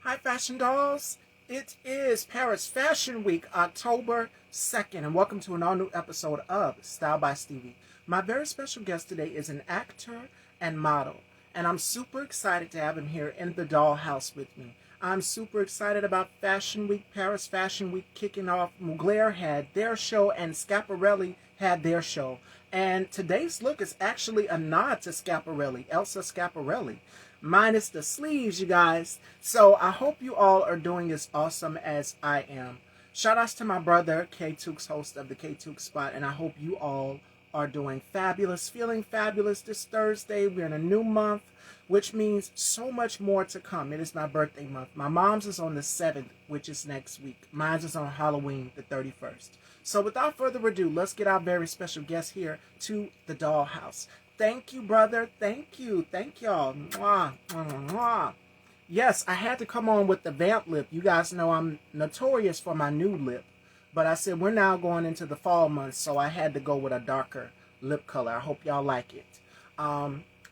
Hi, Fashion Dolls. It is Paris Fashion Week, October 2nd, and welcome to an all new episode of Style by Stevie. My very special guest today is an actor and model, and I'm super excited to have him here in the dollhouse with me. I'm super excited about Fashion Week, Paris Fashion Week kicking off. Mugler had their show, and Schiaparelli had their show. And today's look is actually a nod to Schiaparelli, Elsa Schiaparelli, minus the sleeves, you guys. So I hope you all are doing as awesome as I am. Shout outs to my brother, K Tooks, host of the K Tooks Spot, and I hope you all are doing fabulous, feeling fabulous this Thursday. We're in a new month, which means so much more to come. It is my birthday month. My mom's is on the 7th, which is next week. Mine's is on Halloween, the 31st. So without further ado, let's get our very special guest here to the dollhouse. Thank you, brother. Thank you. Thank y'all. Mwah, mwah, mwah. Yes, I had to come on with the vamp lip. You guys know I'm notorious for my nude lip. But I said we're now going into the fall months, so I had to go with a darker lip color. I hope y'all like it.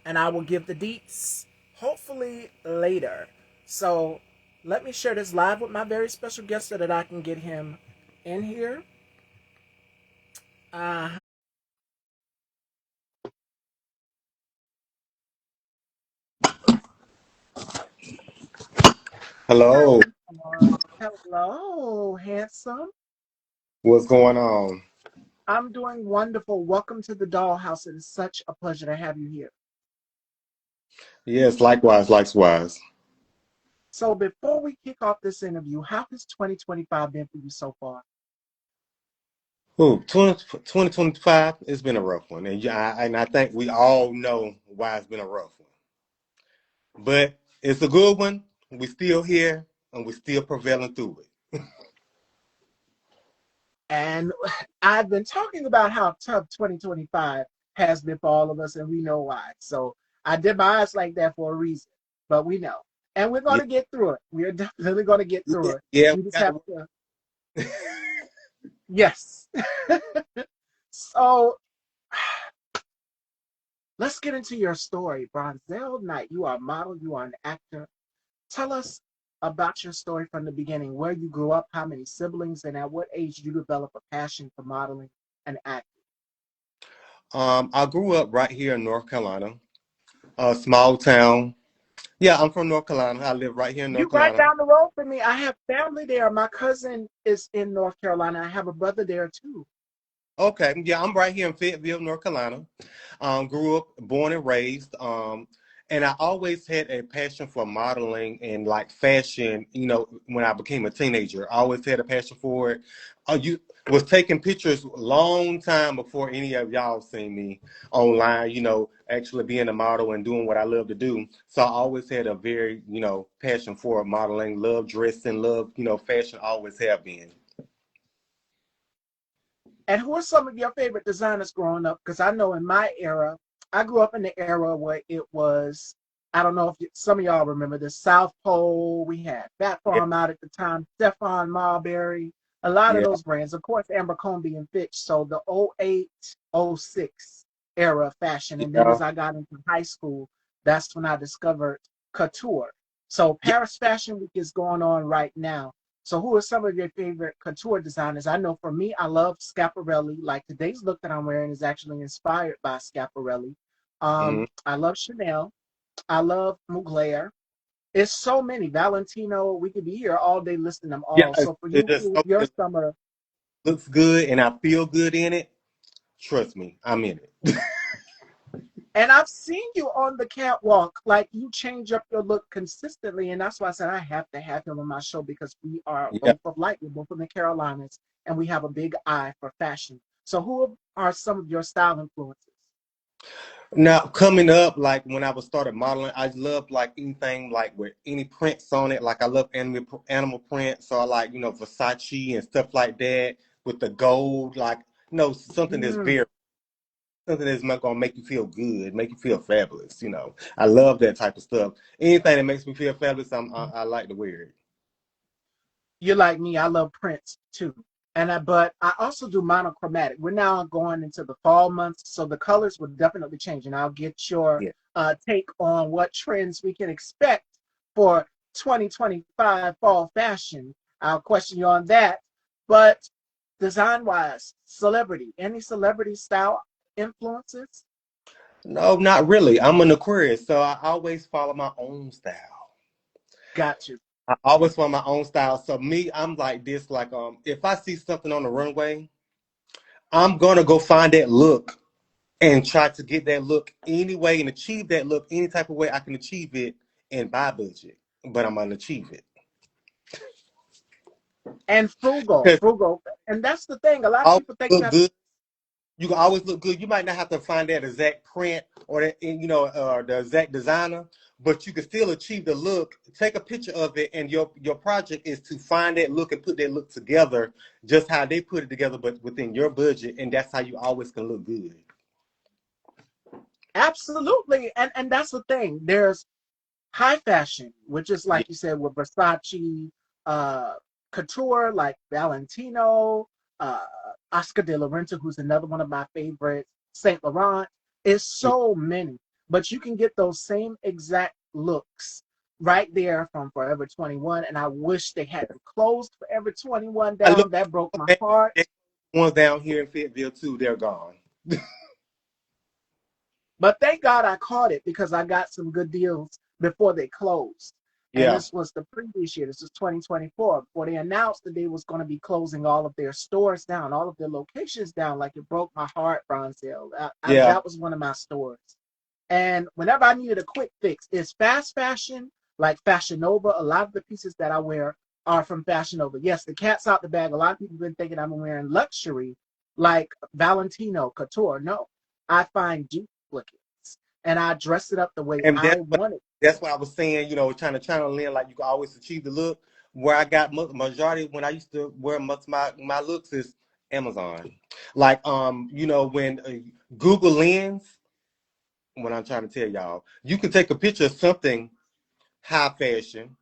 And I will give the deets hopefully later. So let me share this live with my very special guest so that I can get him in here. Uh, Hello, hello, handsome. what's going on? I'm doing wonderful. Welcome to the dollhouse. It is such a pleasure to have you here. Yes, likewise, likewise. So before we kick off this interview, how has 2025 been for you so far? Ooh, 2025, it's been a rough one. And, and I think we all know why it's been a rough one. But it's a good one. We're still here and we're still prevailing through it. And I've been talking about how tough 2025 has been for all of us, and we know why. So I did my eyes like that for a reason, but we know. And we're going Yeah, to get through it. We are definitely going to get yeah, through it. yeah, We we just got have to. to, yes. So let's get into your story. Bronzell Knight, you are a model, you are an actor. Tell us about your story from the beginning, where you grew up, how many siblings, and at what age did you develop a passion for modeling and acting. I grew up right here in North Carolina, a small town. Yeah, I'm from North Carolina. I live right here in You North right Carolina. down the road from me. I have family there. My cousin is in North Carolina. I have a brother there too. Okay, yeah, I'm right here in Fayetteville, North Carolina. Grew up, born and raised. And I always had a passion for modeling and like fashion. You know, when I became a teenager, I always had a passion for it. You was taking pictures a long time before any of y'all seen me online. You know, actually being a model and doing what I love to do. So I always had a very, passion for modeling, love dressing, love, fashion. Always have been. And who are some of your favorite designers growing up? Because I know in my era, I grew up in the era where it was, I don't know if some of y'all remember the South Pole. We had Fat Yeah, Farm out at the time, Stefan Marbury, a lot of yeah, those brands. Of course, Abercrombie and Fitch. So the '08, '06 era of fashion. And then yeah. as I got into high school, that's when I discovered couture. So Yeah. Paris Fashion Week is going on right now. So, who are some of your favorite couture designers? I know for me, I love Schiaparelli. Like today's look that I'm wearing is actually inspired by Schiaparelli. Mhm. I love Chanel. I love Mugler. It's so many. Valentino. We could be here all day listing them Yeah, all. So for it you, just your it summer. looks good and I feel good in it. Trust me, I'm in it. And I've seen you on the catwalk. Like you change up your look consistently, and that's why I said I have to have him on my show because we are Yeah. both of light. We're both from the Carolinas, and we have a big eye for fashion. So, who are some of your style influences? Now coming up, like when I was started modeling, I love like anything like with any prints on it. Like I love animal print, so I like Versace and stuff like that with the gold. Like something that's Mm. very something that's not gonna make you feel good, make you feel fabulous. I love that type of stuff. Anything that makes me feel fabulous, I like to wear it. You're like me. I love prints too, but I also do monochromatic. We're now going into the fall months, so the colors will definitely change, and I'll get your Yeah. take on what trends we can expect for 2025 fall fashion. I'll question you on that. But design wise, celebrity, any celebrity style influences? No, not really. I'm an Aquarius, so I always follow my own style. Got you. I always follow my own style. So me, I'm like this. Like if I see something on the runway, I'm gonna go find that look and try to get that look anyway and achieve that look any type of way I can achieve it in my budget. But I'm gonna achieve it And frugal, because frugal. And that's the thing. A lot of I people think you look have to. good. You can always look good. You might not have to find that exact print or that the exact designer, but you can still achieve the look. Take a picture of it, and your project is to find that look and put that look together, just how they put it together, but within your budget, and that's how you always can look good. Absolutely. And that's the thing. There's high fashion, which is Yeah, like you said with Versace, uh, couture like Valentino, uh, Oscar de la Renta, who's another one of my favorites, Saint Laurent. Is so many, but you can get those same exact looks right there from Forever 21. And I wish they hadn't closed Forever 21 I look down. That broke my at heart. the ones down here in Fayetteville too. They're gone. But thank God I caught it because I got some good deals before they closed. And Yeah, this was the previous year. This was 2024. Before they announced that they was going to be closing all of their stores down, all of their locations down. Like it broke my heart, Bronzell. yeah. That was one of my stores. And whenever I needed a quick fix, it's fast fashion, like Fashion Nova. A lot of the pieces that I wear are from Fashion Nova. Yes, the cat's out the bag. A lot of people have been thinking I'm wearing luxury, like Valentino Couture. No, I find duplicates and I dress it up the way And I want it. that's what I was saying. Trying to channel in like you can always achieve the look. Where I got majority when I used to wear most of my looks is Amazon. Like when Google Lens. What I'm trying to tell y'all, you can take a picture of something high fashion,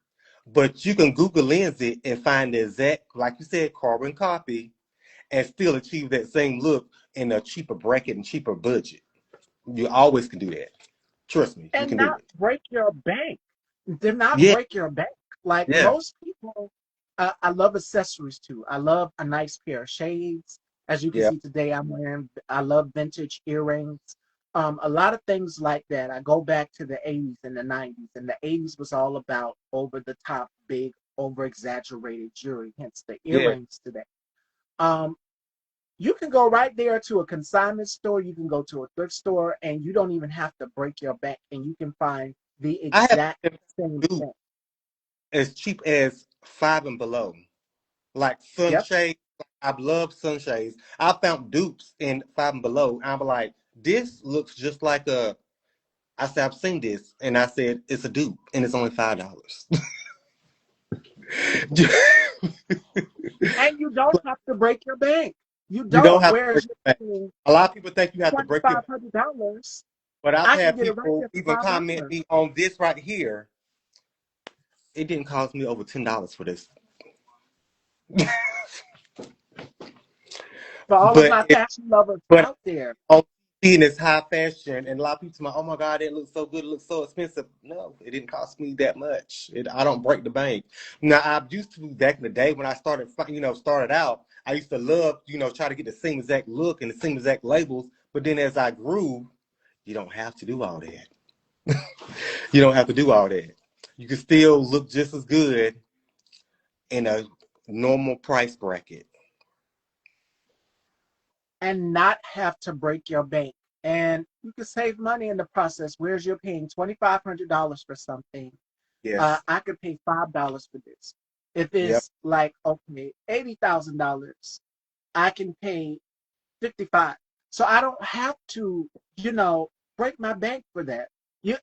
but you can Google Lens it and find the exact, like you said, carbon copy, and still achieve that same look in a cheaper bracket and cheaper budget. You always can do that. Trust me, you And can do not it. break your bank. Do not Yeah, break your bank. Like yeah, most people, I love accessories too. I love a nice pair of shades. As you can yeah, see today, I love vintage earrings. A lot of things like that. I go back to the 80s and the 90s, and the 80s was all about over the top, big, over exaggerated jewelry, hence the yeah. earrings today. Um, you can go right there to a consignment store, you can go to a thrift store, and you don't even have to break your bank, and you can find the I have exact same do thing. as cheap as five and below, like Yep. sunshades. I love sunshades. I found dupes in five and below. I'm like, this looks just like a. I said, I've seen this, and I said it's a dupe, and it's only $5. And you don't have to break your bank. You You don't don't. have to break Whereas your you're bank. paying A lot of people think you have to break your bank, $2,500, but I've I can had get it right people there for even comment $5. me on this right here. It didn't cost me over $10 for this, For all of but my fashion lovers but out there. on TV and it's high fashion, and a lot of people say, "Oh my God, it looks so good, it looks so expensive." No, it didn't cost me that much. I don't break the bank. Now I used to back in the day when I started out. I used to love try to get the same exact look and the same exact labels. But then as I grew, you don't have to do all that. You don't have to do all that. You can still look just as good in a normal price bracket. And not have to break your bank. And you can save money in the process. Whereas you're paying $2,500 for something, Yes. I could pay $5 for this. If Yep. it's like okay, $80,000, I can pay 55. So I don't have to, break my bank for that.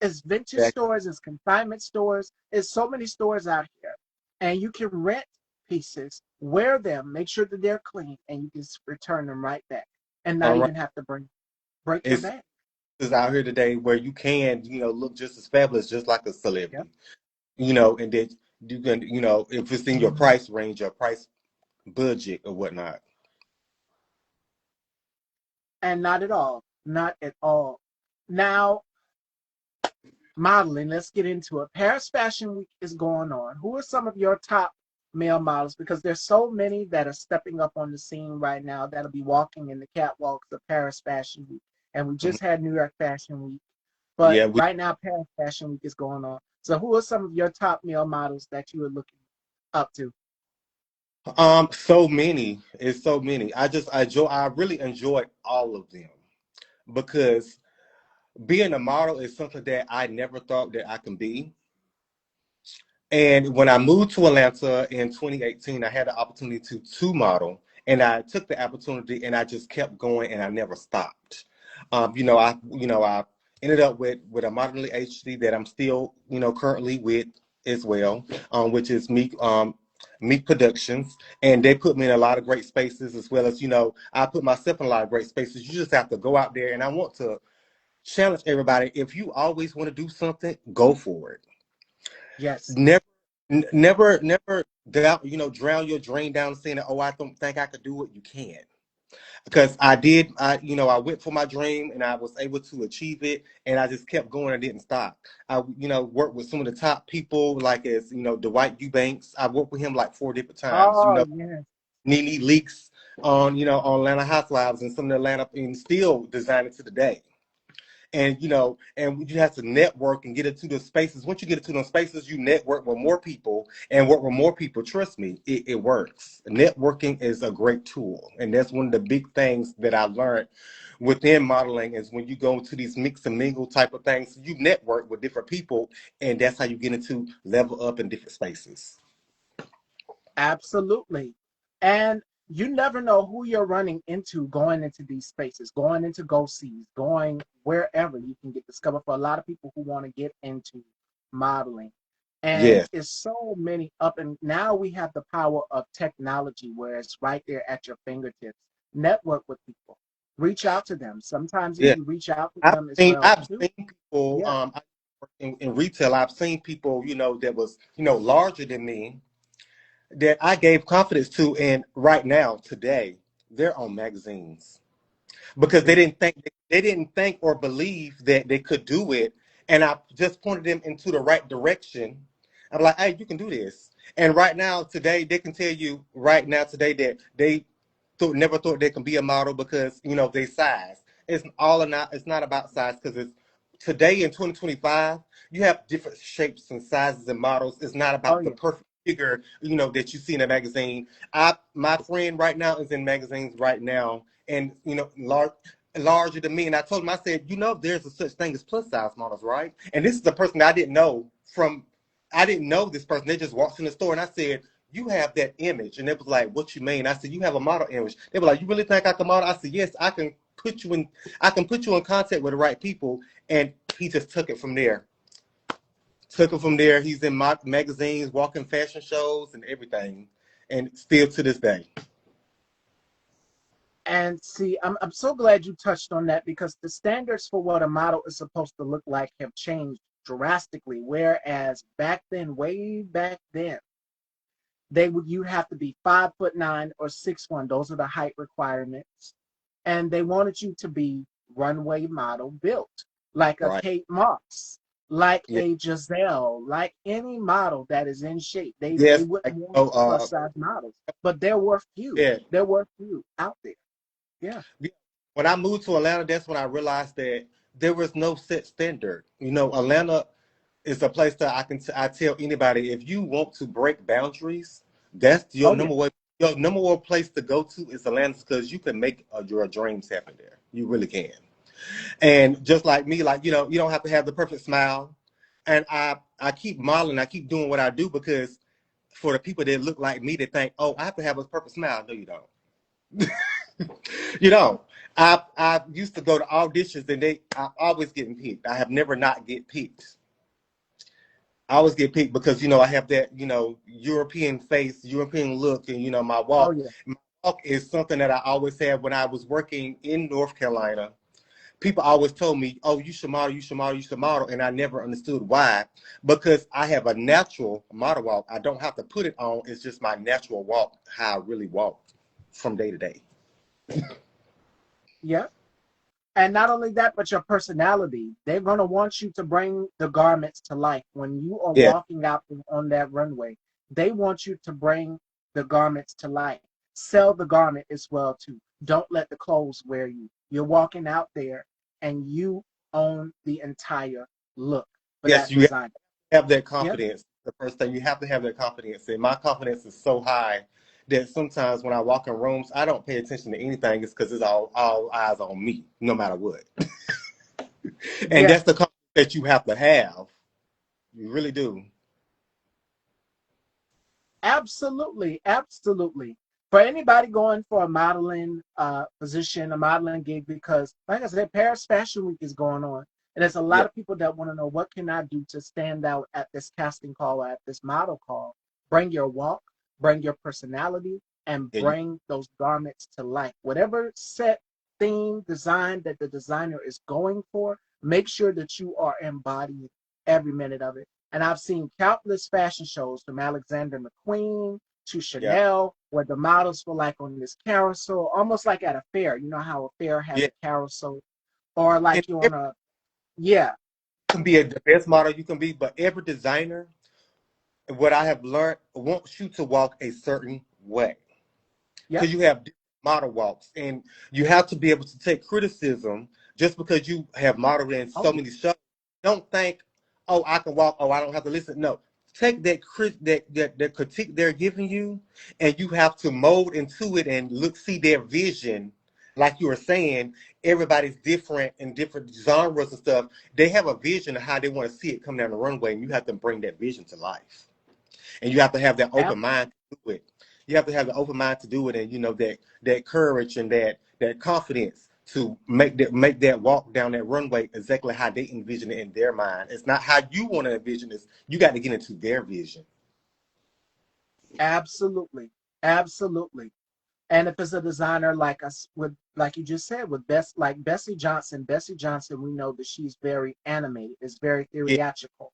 It's vintage Exactly. stores, it's consignment stores, it's so many stores out here. And you can rent pieces, wear them, make sure that they're clean, and you can return them right back and not All right. even have to break your It's bank. is out here today where you can, look just as fabulous, just like a Yep. celebrity, and then you can, if it's in your price range, your price budget or whatnot. And not at all. Not at all. Now, modeling. Let's get into it. Paris Fashion Week is going on. Who are some of your top male models? Because there's so many that are stepping up on the scene right now that'll be walking in the catwalks of Paris Fashion Week. And we Mhm. just had New York Fashion Week. But Yeah, we right now, Paris Fashion Week is going on. So who are some of your top male models that you are looking up to? so many. It's so many. I really enjoy all of them because being a model is something that I never thought that I can be. And when I moved to Atlanta in 2018, I had the opportunity to model, and I took the opportunity, and I just kept going, and I never stopped. I ended up with a modeling agency that I'm still, currently with as well, which is Meek Productions, and they put me in a lot of great spaces as well as I put myself in a lot of great spaces. You just have to go out there, and I want to challenge everybody. If you always want to do something, go for it. Yes. Never, never doubt, drown your dream down saying that, oh, I don't think I could do it. You can. Because I did, I went for my dream and I was able to achieve it and I just kept going and didn't stop. I, worked with some of the top people like as, Dwight Eubanks. I worked with him like 4 different times, Oh, yes. Nene Leakes on Atlanta Housewives and some of the Atlanta and still designing to the day. And you have to network and get into the spaces. Once you get into those spaces, you network with more people and work with more people. Trust me, it works. Networking is a great tool, and that's one of the big things that I learned within modeling is when you go to these mix and mingle type of things, you network with different people, and that's how you get into level up in different spaces. Absolutely. And you never know who you're running into going into these spaces, going into go sees, going wherever you can get discovered for a lot of people who want to get into modeling. And Yes, it's so many up and now we have the power of technology where it's right there at your fingertips. Network with people. Reach out to them. Sometimes if yes. you reach out to I've them as seen well I've too. seen people Yeah. in retail. I've seen people that was larger than me that I gave confidence to, and right now, today, they're on magazines because See. they didn't think or believe that they could do it, and I just pointed them into the right direction. I'm like, hey, you can do this. And right now, today, they can tell you right now today that they never thought they can be a model because they size. It's not about size because it's today in 2025 you have different shapes and sizes and models. It's not Oh about the yeah. perfect figure that you see in a magazine. My friend right now is in magazines right now, and larger than me. And I told him, I said, there's a such thing as plus size models, right? And this is a person that I didn't know from. I didn't know this person. They just walked in the store, and I said, you have that image. And it was like, what you mean? I said, you have a model image. They were like, you really think I can model? I said, yes, I can put you in contact with the right people. And he just took it from there. Took it from there. He's in magazines, walking fashion shows and everything. And still to this day. And see, I'm so glad you touched on that because the standards for what a model is supposed to look like have changed drastically. Whereas back then, way back then, they would you have to be 5'9" or 6'1". Those are the height requirements, and they wanted you to be runway model built, like a Right. Kate Moss, like Yeah. a Giselle, like any model that is in shape. They Yes. wouldn't Like, want plus size models, but there were few. yeah. There were few out there. Yeah. Yeah. When I moved to Atlanta, that's when I realized that there was no set standard. Atlanta is a place that I tell anybody if you want to break boundaries, that's Oh yeah. your number one place to go to is Atlanta because you can make your dreams happen there. You really can. And just like me, like you don't have to have the perfect smile. And I keep modeling, I keep doing what I do because for the people that look like me, they think, oh, I have to have a perfect smile. No, you don't. You know, I used to go to auditions and I always getting picked. I have never not get picked. I always get picked because I have that European face, European look, and my Oh walk. yeah. My walk is something that I always had when I was working in North Carolina. People always told me, "Oh, you should model, you should model, you should model," and I never understood why. Because I have a natural model walk. I don't have to put it on. It's just my natural walk, how I really walk from day to day. Yeah. And not only that, but your personality. They're going to want you to bring the garments to life. When you are Yeah. walking out on that runway, they want you to bring the garments to life. Sell the garment as well, too. Don't let the clothes wear you. You're walking out there and you own the entire look for Yes, that you design. have that Yeah. confidence. The first thing you have to have that confidence. And my confidence is so high that sometimes when I walk in rooms, I don't pay attention to anything. It's because it's all eyes on me, no matter what. And Yeah. that's the confidence that you have to have. You really do. Absolutely, absolutely. For anybody going for a modeling position, a modeling gig, because like I said, Paris Fashion Week is going on, and there's a lot Yeah. of people that want to know what can I do to stand out at this casting call or at this model call. Bring your walk, bring your personality, and Yeah. bring those garments to life. Whatever set, theme, design that the designer is going for, make sure that you are embodying every minute of it. And I've seen countless fashion shows from Alexander McQueen to Yeah. Chanel, where the models were like on this carousel, almost like at a fair. You know how a fair has Yeah. a carousel, or And like you're it on a, yeah, can be the best model you can be, but every designer, what I have learned, wants you to walk a certain way. yep, Because you have different model walks, and you have to be able to take criticism just because you have modeled in oh so many shows. Don't think, oh, I can walk, oh, I don't have to listen. No, take that critique they're giving you, and you have to mold into it and see their vision. Like you were saying, everybody's different in different genres and stuff. They have a vision of how they want to see it come down the runway, and you have to bring that vision to life, and you have to have that yeah. open mind to do it. You have to have the open mind to do it, and that courage and that confidence to make that walk down that runway exactly how they envision it in their mind. It's not how you want to envision this. You got to get into their vision. Absolutely, absolutely. And if it's a designer like us, with like you just said, with like Bessie Johnson, we know that she's very animated, is very Yeah, theatrical.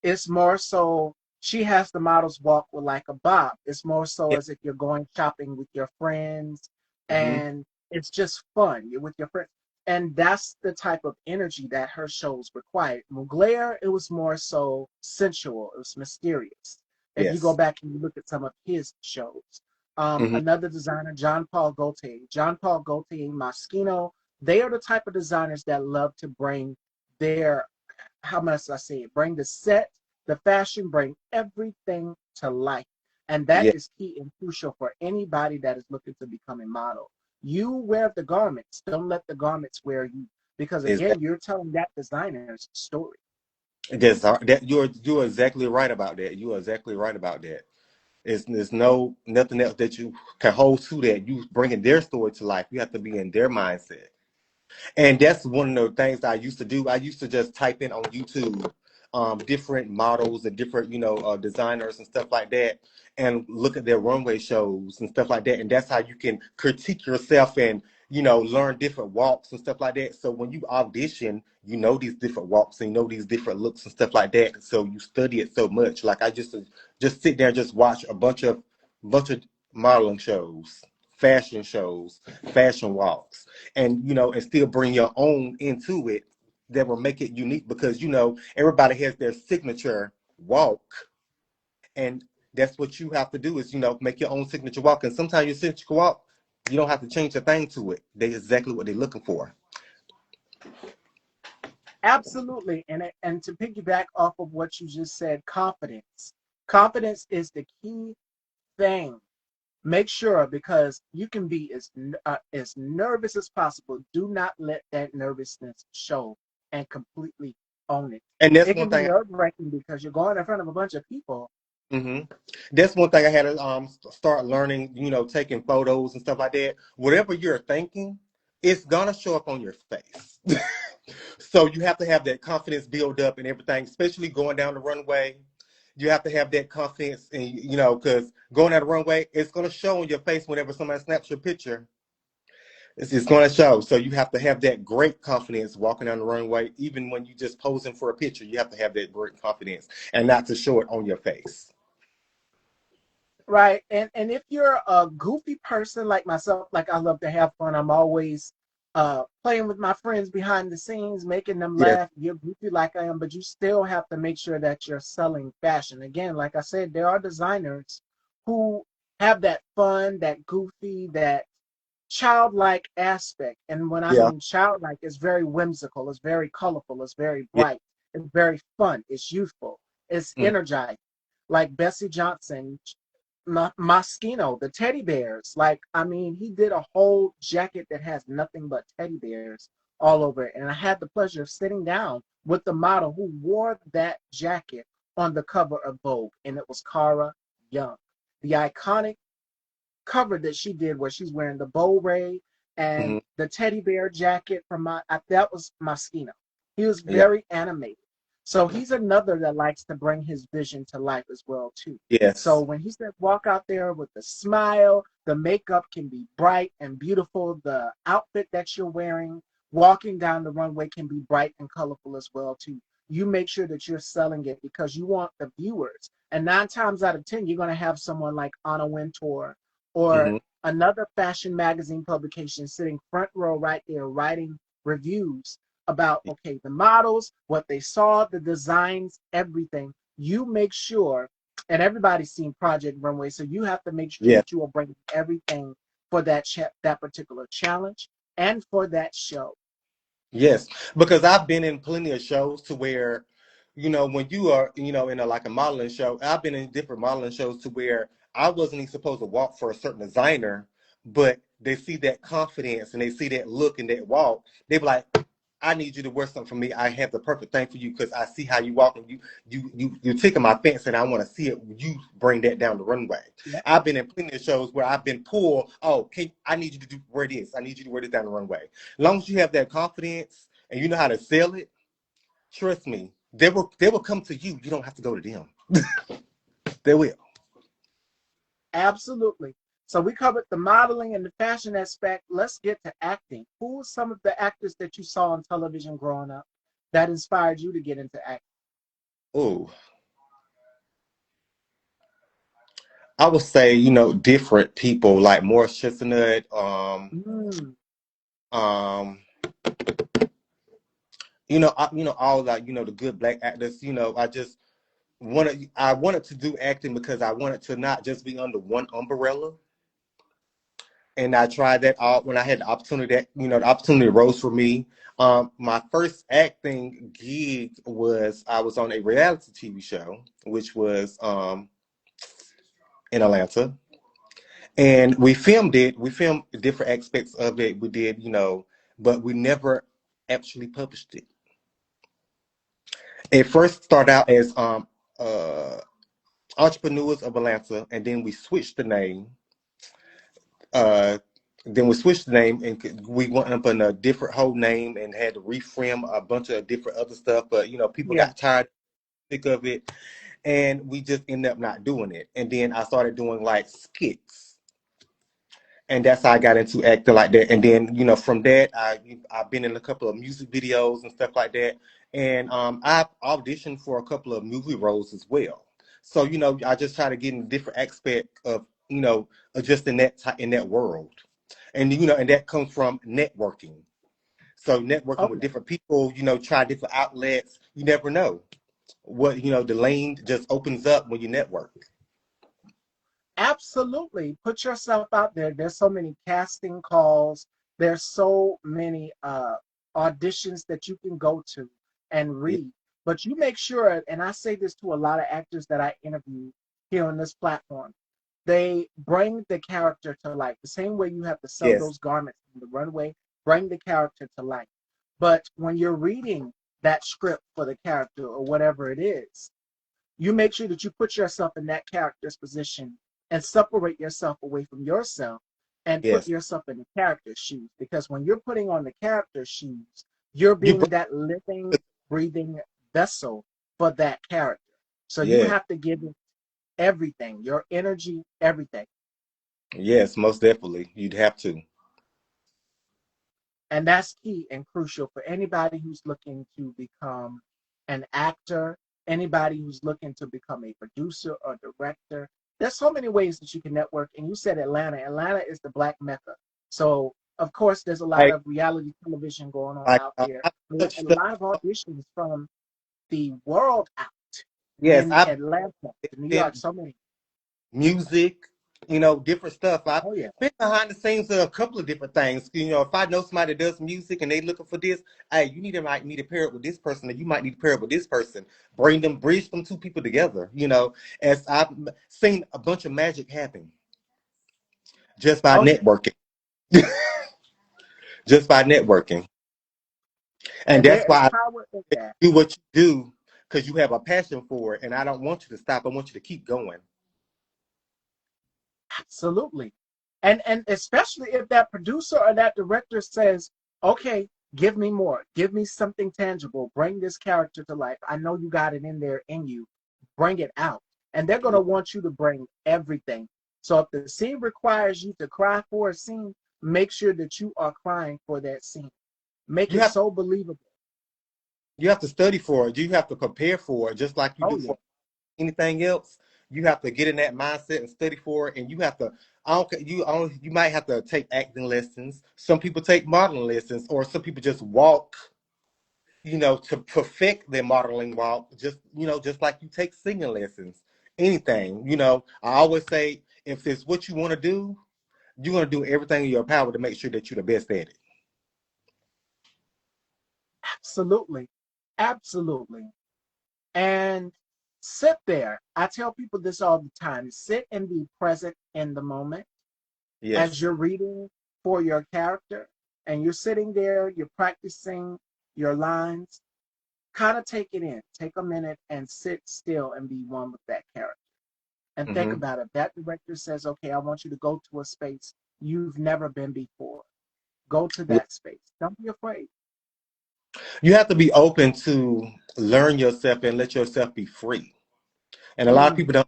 It's more so she has the models walk with like a bob. It's more so yeah, as if you're going shopping with your friends hmm and it's just fun. You're with your friends. And that's the type of energy that her shows required. Mugler, it was more so sensual. It was mysterious. If you go yes, back and you look at some of his shows. hmm Another designer, John Paul Gaultier. John Paul Gaultier, Moschino, they are the type of designers that love to bring their, how must I say it, bring the set, the fashion, bring everything to life. And that yeah, is key and crucial for anybody that is looking to become a model. You wear the garments. Don't let the garments wear you. Because exactly. again, you're telling that designer's story. That you're exactly right about that. You are exactly right about that. There's no nothing else that you can hold to that. You bringing their story to life. You have to be in their mindset. And that's one of the things I used to do. I used to just type in on YouTube different models and different, designers and stuff like that, and look at their runway shows and stuff like that. And that's how you can critique yourself and, learn different walks and stuff like that. So when you audition, you know these different walks and you know these different looks and stuff like that. So you study it so much. Like I just sit there and just watch a bunch of modeling shows, fashion shows, fashion walks, and still bring your own into it that will make it unique because everybody has their signature walk, and that's what you have to do is make your own signature walk. And sometimes your signature walk, you don't have to change a thing to it. They exactly what they're looking for. Absolutely. And to piggyback off of what you just said, confidence. Confidence is the key thing. Make sure, because you can be as nervous as possible. Do not let that nervousness show and completely own it. And that's It one can be thing. nerve wracking because you're going in front of a bunch of people. hmm That's one thing I had to start learning. Taking photos and stuff like that. Whatever you're thinking, it's gonna show up on your face. So you have to have that confidence build up and everything, especially going down the runway. You have to have that confidence, and because going down the runway, it's gonna show on your face whenever somebody snaps your picture. It's gonna show. So you have to have that great confidence walking down the runway, even when you just posing for a picture. You have to have that great confidence, and not to show it on your face. Right. And if you're a goofy person like myself, like I love to have fun, I'm always playing with my friends behind the scenes, making them Yes. laugh. You're goofy like I am, but you still have to make sure that you're selling fashion. Again, like I said, there are designers who have that fun, that goofy, that childlike aspect. And when I Yeah. mean childlike, it's very whimsical, it's very colorful, it's very Yeah. bright, it's very fun, it's youthful, it's Mm. energizing. Like Bessie Johnson, Moschino, the teddy bears. Like, I mean, he did a whole jacket that has nothing but teddy bears all over it. And I had the pleasure of sitting down with the model who wore that jacket on the cover of Vogue, and it was Cara Young. The iconic cover that she did where she's wearing the beret and Hmm. the teddy bear jacket from that was Moschino. He was Yeah. very animated. So he's another that likes to bring his vision to life as well too. So Yes. when he said walk out there with the smile, the makeup can be bright and beautiful. The outfit that you're wearing, walking down the runway can be bright and colorful as well too. You make sure that you're selling it because you want the viewers. And 9 times out of 10, you're going to have someone like Anna Wintour or Hmm. another fashion magazine publication sitting front row right there writing reviews about okay the models, what they saw, the designs, everything. You make sure, and everybody's seen Project Runway, so you have to make sure Yeah. that you are bringing everything for that particular challenge and for that show. Yes, because I've been in plenty of shows to where, when you are, in like a modeling show, I've been in different modeling shows to where I wasn't even supposed to walk for a certain designer, but they see that confidence and they see that look and that walk. They be like, I need you to wear something for me. I have the perfect thing for you because I see how you walk and you're taking my fence and I want to see it. You bring that down the runway. Yeah, I've been in plenty of shows where I've been pulled. Oh, I need you to wear this. I need you to wear this down the runway. As long as you have that confidence and you know how to sell it, trust me, they will come to you. You don't have to go to them. They will. absolutely. So we covered the modeling and the fashion aspect. Let's get to acting. Who are some of the actors that you saw on television growing up that inspired you to get into acting? Oh, I would say, different people like Morris Chestnut, Mm, um, all like, the good black actors, I wanted to do acting because I wanted to not just be under one umbrella. And I tried that out when I had the opportunity that, the opportunity rose for me. My first acting gig was I was on a reality TV show, which was in Atlanta. And we filmed it. We filmed different aspects of it. We did, but we never actually published it. It first started out as uh, Entrepreneurs of Atlanta, and then we switched the name. Uh, then we switched the name and we went up in a different whole name and had to reframe a bunch of different other stuff. But people yeah. got tired, sick of it, and we just ended up not doing it. And then I started doing like skits, and that's how I got into acting like that. And then from that, I've been in a couple of music videos and stuff like that. And I've auditioned for a couple of movie roles as well. So I just try to get in a different aspect of just in that world. And and that comes from networking. So networking with Okay. different people, try different outlets. You never know what the lane just opens up when you network. Absolutely. Put yourself out there. There's so many casting calls. There's so many auditions that you can go to and Yeah. read. But you make sure, and I say this to a lot of actors that I interview here on this platform, they bring the character to life. The same way you have to sell Yes. those garments on the runway, bring the character to life. But when you're reading that script for the character or whatever it is, you make sure that you put yourself in that character's position and separate yourself away from yourself and put Yes. yourself in the character's shoes. Because when you're putting on the character's shoes, you're You being bring. that living, breathing vessel for that character. So you Yes. have to give it everything, your energy, everything. Yes. Most definitely, you'd have to. And that's key and crucial for anybody who's looking to become an actor, anybody who's looking to become a producer or director. There's so many ways that you can network. And you said Atlanta. Atlanta is the Black Mecca. So Of course, there's a lot Like of reality television going on like out there. I touch A stuff. lot of auditions from the world out Yes, in I've Atlanta, New York, been so many. music, different stuff. I've Oh yeah, been behind the scenes of a couple of different things. If I know somebody that does music and they looking for this, hey, you need to pair it with this person, or you might need to pair it with this person. Bridge them two people together. As I've seen a bunch of magic happen just by oh yeah, networking, just by networking, and and that's there is why power in I that. do what you do because you have a passion for it, and I don't want you to stop. I want you to keep going. Absolutely. And especially if that producer or that director says, "Okay, give me more. Give me something tangible. Bring this character to life. I know you got it in there in you. Bring it out." And they're going to want you to bring everything. So if the scene requires you to cry for a scene, make sure that you are crying for that scene. Make You it have so believable. you have to study for it. You have to prepare for it, just like you Oh do yeah. for anything else. You have to get in that mindset and study for it, and you have to. You might have to take acting lessons. Some people take modeling lessons, or some people just walk. To perfect their modeling walk. Just like you take singing lessons. Anything. I always say if it's what you want to do, you're gonna do everything in your power to make sure that you're the best at it. Absolutely. Absolutely. And sit there. I tell people this all the time. Sit and be present in the moment as Yes. you're reading for your character and you're sitting there, you're practicing your lines. Kind of take it in. Take a minute and sit still and be one with that character. And think Hmm. about it. That director says, okay, I want you to go to a space you've never been before. Go to Yeah. that space. Don't be afraid. You have to be open to learn yourself and let yourself be free. And a lot of Mm. people don't.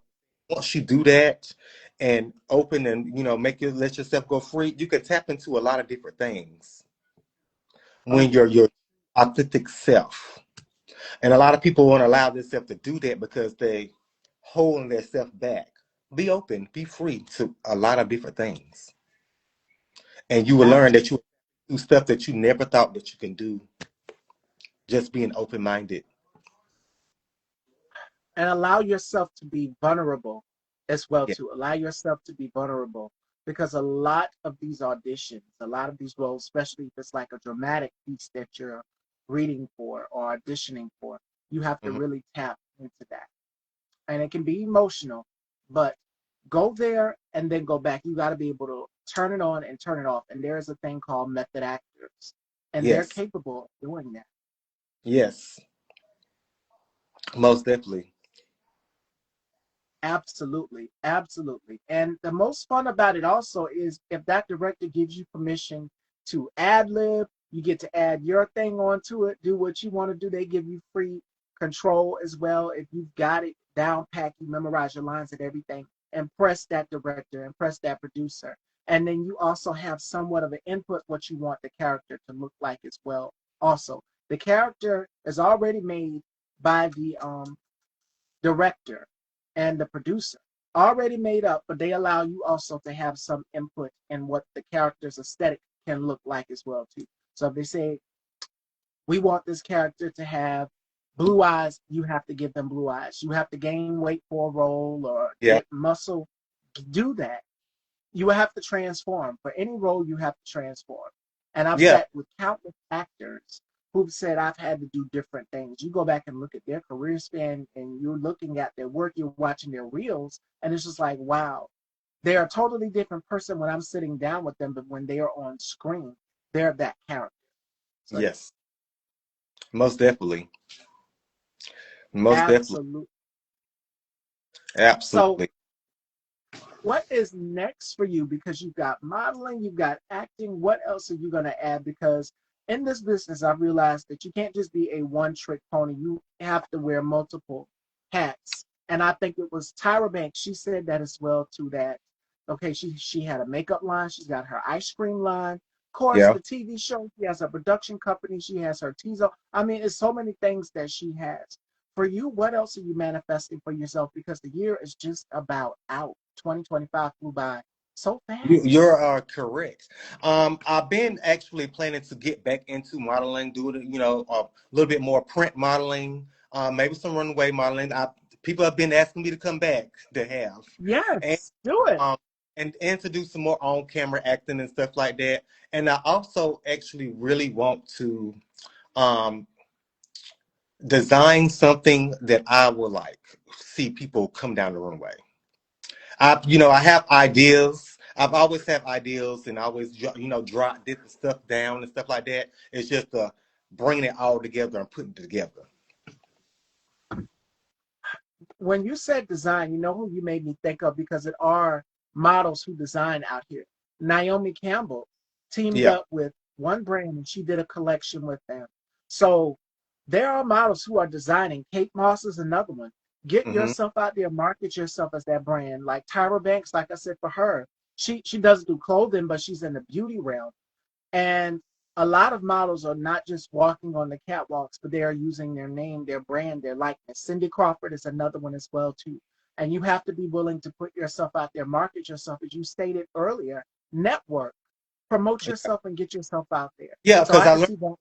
Once you do that and open and make you let yourself go free, you can tap into a lot of different things Oh, when yeah. you're your authentic self. And a lot of people won't allow themselves to do that because they holding themselves back. Be open, be free to a lot of different things, and you will learn that you do stuff that you never thought that you can do. Just being open minded. And allow yourself to be vulnerable as well Yeah. too. Allow yourself to be vulnerable because a lot of these auditions, a lot of these roles, especially if it's like a dramatic piece that you're reading for or auditioning for, you have to Hmm. really tap into that. And it can be emotional, but go there and then go back. You got to be able to turn it on and turn it off. And there is a thing called method actors, and they're Yes. capable of doing that. Yes. Most definitely. Absolutely, absolutely. And the most fun about it also is if that director gives you permission to ad lib, you get to add your thing onto it, do what you want to do. They give you free control as well. If you've got it down pat, you memorize your lines and everything, impress that director, impress that producer. And then you also have somewhat of an input what you want the character to look like as well. Also, the character is already made by the director and the producer already made up, but they allow you also to have some input in what the character's aesthetic can look like as well too. So if they say we want this character to have blue eyes, you have to give them blue eyes. You have to gain weight for a role or Yeah. get muscle. Do that. You have to transform. For any role, you have to transform. And I've Yeah. sat with countless actors who've said I've had to do different things. You go back and look at their career span and you're looking at their work, you're watching their reels, and it's just like, wow, they're a totally different person when I'm sitting down with them, but when they are on screen, they're that character. So yeah, Yes. Most definitely. Most definitely. absolutely. So Absolutely. what is next for you? Because you've got modeling, you've got acting. What else are you going to add? Because in this business, I've realized that you can't just be a one trick pony. You have to wear multiple hats. And I think it was Tyra Banks. She said that as well too. That okay, she had a makeup line. She's got her ice cream line. Of course, Yeah. the TV show. She has a production company. She has her teaser. I mean, it's so many things that she has. For you, what else are you manifesting for yourself? Because the year is just about out. 2025 flew by. so You're fast. correct. I've been actually planning to get back into modeling, doing a little bit more print modeling, maybe some runway modeling. People have been asking me to come back to have, and Yes, do it. um, and to do some more on camera acting and stuff like that. And I also actually really want to um, design something that I would like see people come down the runway. I have ideas. I've always have ideas, and I always, jot different stuff down and stuff like that. It's just bringing it all together and putting it together. When you said design, you know who you made me think of because it are models who design out here. Naomi Campbell teamed Yeah. up with one brand and she did a collection with them. So there are models who are designing. Kate Moss is another one. Get Hmm. yourself out there, market yourself as that brand. Like Tyra Banks, like I said for her, she doesn't do clothing, but she's in the beauty realm. And a lot of models are not just walking on the catwalks, but they are using their name, their brand, their likeness. Cindy Crawford is another one as well too. And you have to be willing to put yourself out there, market yourself, as you stated earlier, network, promote yourself, and get yourself out there. Yeah, So because I I can learned see that.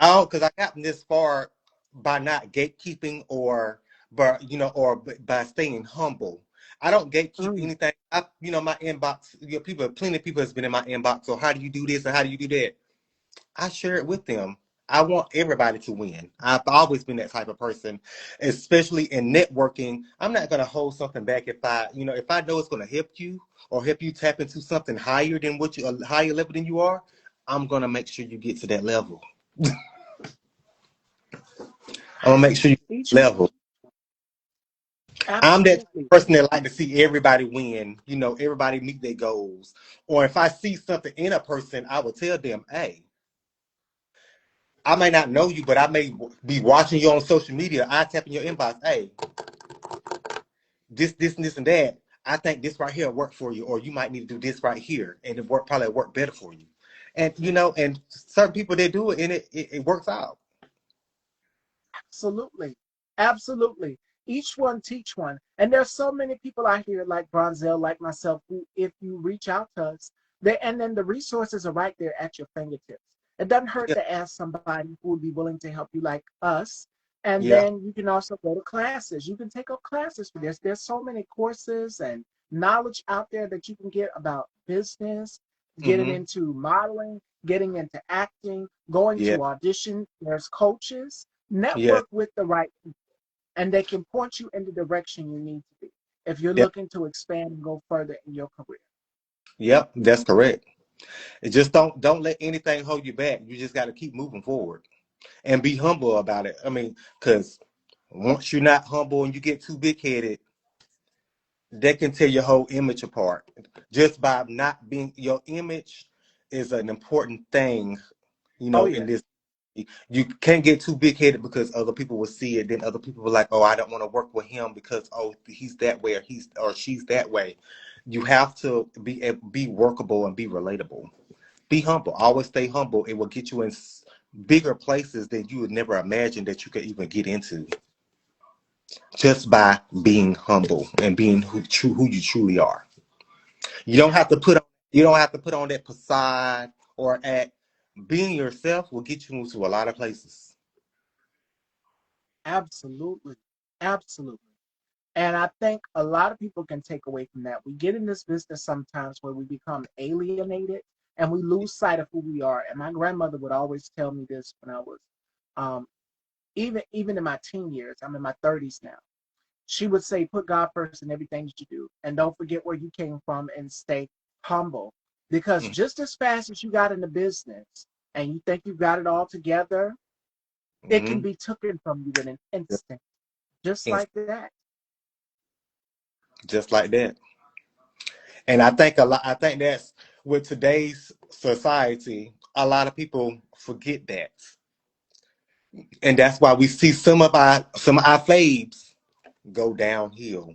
because I gotten this far by not gatekeeping by staying humble. I don't gatekeep Mm, anything. My inbox, plenty of people has been in my inbox. So how do you do this and how do you do that? I share it with them. I want everybody to win. I've always been that type of person, especially in networking. I'm not going to hold something back if I know it's going to help you or help you tap into something higher than a higher level than you are. I'm going to make sure you get to that level. I'm going to make sure you get each to that level. I'm that absolutely, person that like to see everybody win. Everybody meet their goals. Or if I see something in a person, I will tell them, "Hey, I may not know you, but I may be watching you on social media. I tap in your inbox. Hey, this, and this, and that. I think this right here will work for you, or you might need to do this right here, and probably work better for you. And certain people they do it, and it works out. absolutely, absolutely. Each one teach one. And there's so many people out here like Bronzell, like myself, who, if you reach out to us, and then the resources are right there at your fingertips. It doesn't hurt Yeah, to ask somebody who would be willing to help you, like us. And yeah, then you can also go to classes. You can take up classes for this. There's so many courses and knowledge out there that you can get about business, getting mm-hmm, into modeling, getting into acting, going yeah, to audition. There's coaches. yeah, Network with the right people, and they can point you in the direction you need to be if you're yeah, looking to expand and go further in your career. yep. That's correct. It just don't let anything hold you back. You just got to keep moving forward and be humble about it. I mean, because once you're not humble and you get too big headed, that can tear your whole image apart. Just by not being your image is an important thing, Oh in yeah, this. You can't get too big headed because other people will see it. Then other people will like, oh, I don't want to work with him because he's that way or she's that way. You have to be workable and be relatable. Be humble. Always stay humble. It will get you in bigger places that you would never imagine that you could even get into just by being humble and being who you truly are. You don't have to put on you don't have to put on that facade or act. Being yourself will get you into a lot of places. absolutely, absolutely. And I think a lot of people can take away from that. We get in this business sometimes where we become alienated and we lose sight of who we are. And my grandmother would always tell me this when I was, um, even in my teen years. I'm in my 30s now. She would say, put God first in everything that you do. And don't forget where you came from and stay humble. Because Mm-hmm. just as fast as you got in the business and you think you got it all together, it can Mm-hmm. be taken from you in an instant. Just like that. Just like that. And I think that's with today's society, a lot of people forget that. And that's why we see some of our faves go downhill.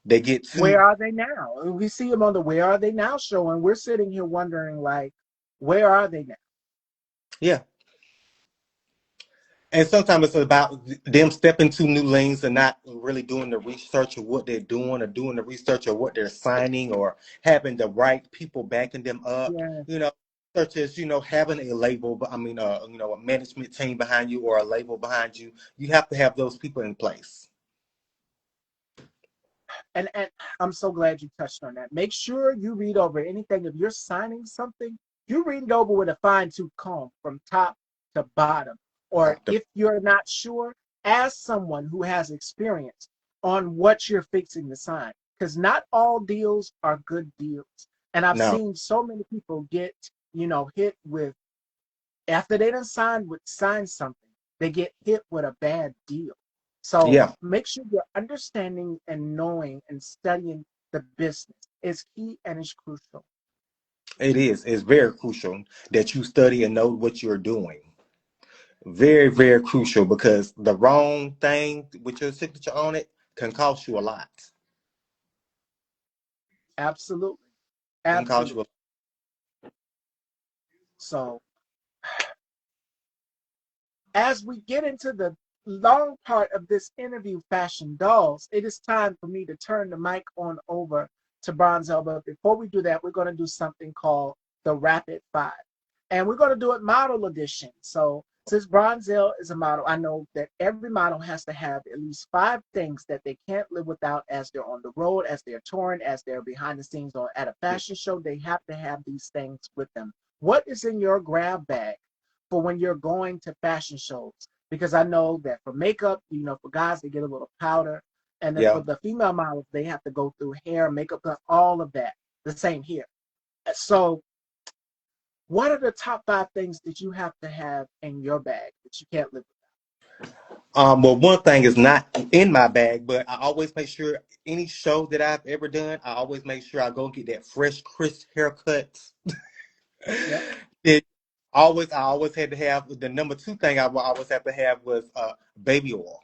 They get too Where are they now? We see them on the Where Are They Now show, and we're sitting here wondering, like, where are they now? yeah. And sometimes it's about them stepping to new lanes and not really doing the research of what they're doing or doing the research of what they're signing or having the right people backing them up, Yeah. you know, such as, having a label, but I mean, a management team behind you or a label behind you. You have to have those people in place. And I'm so glad you touched on that. Make sure you read over anything. If you're signing something, you read it over with a fine tooth comb from top to bottom. Or if you're not sure, ask someone who has experience on what you're fixing to sign. Because not all deals are good deals. And I've No. seen so many people get, hit with after they done sign something, they get hit with a bad deal. So Yeah, make sure you're understanding and knowing and studying the business is key and is crucial. it is. It's very crucial that you study and know what you're doing. Very, very crucial because the wrong thing with your signature on it can cost you a lot. Absolutely. Can cost Absolutely. you a So as we get into the long part of this interview, Fashion Dolls, it is time for me to turn the mic on over to Bronzell. But before we do that, we're going to do something called the Rapid Five. And we're going to do it model edition. So since Bronzell is a model, I know that every model has to have at least five things that they can't live without as they're on the road, as they're touring, as they're behind the scenes or at a fashion show. They have to have these things with them. What is in your grab bag for when you're going to fashion shows? Because I know that for makeup, for guys, they get a little powder. And then for yeah. the female models, they have to go through hair, makeup, all of that. The same here. So, what are the top five things that you have to have in your bag that you can't live Well, one thing is not in my bag, but I always make sure any show that I've ever done, I always make sure I go get that fresh, crisp haircut. without? Yep. It I always had to have the number two thing I would always have to have was baby oil.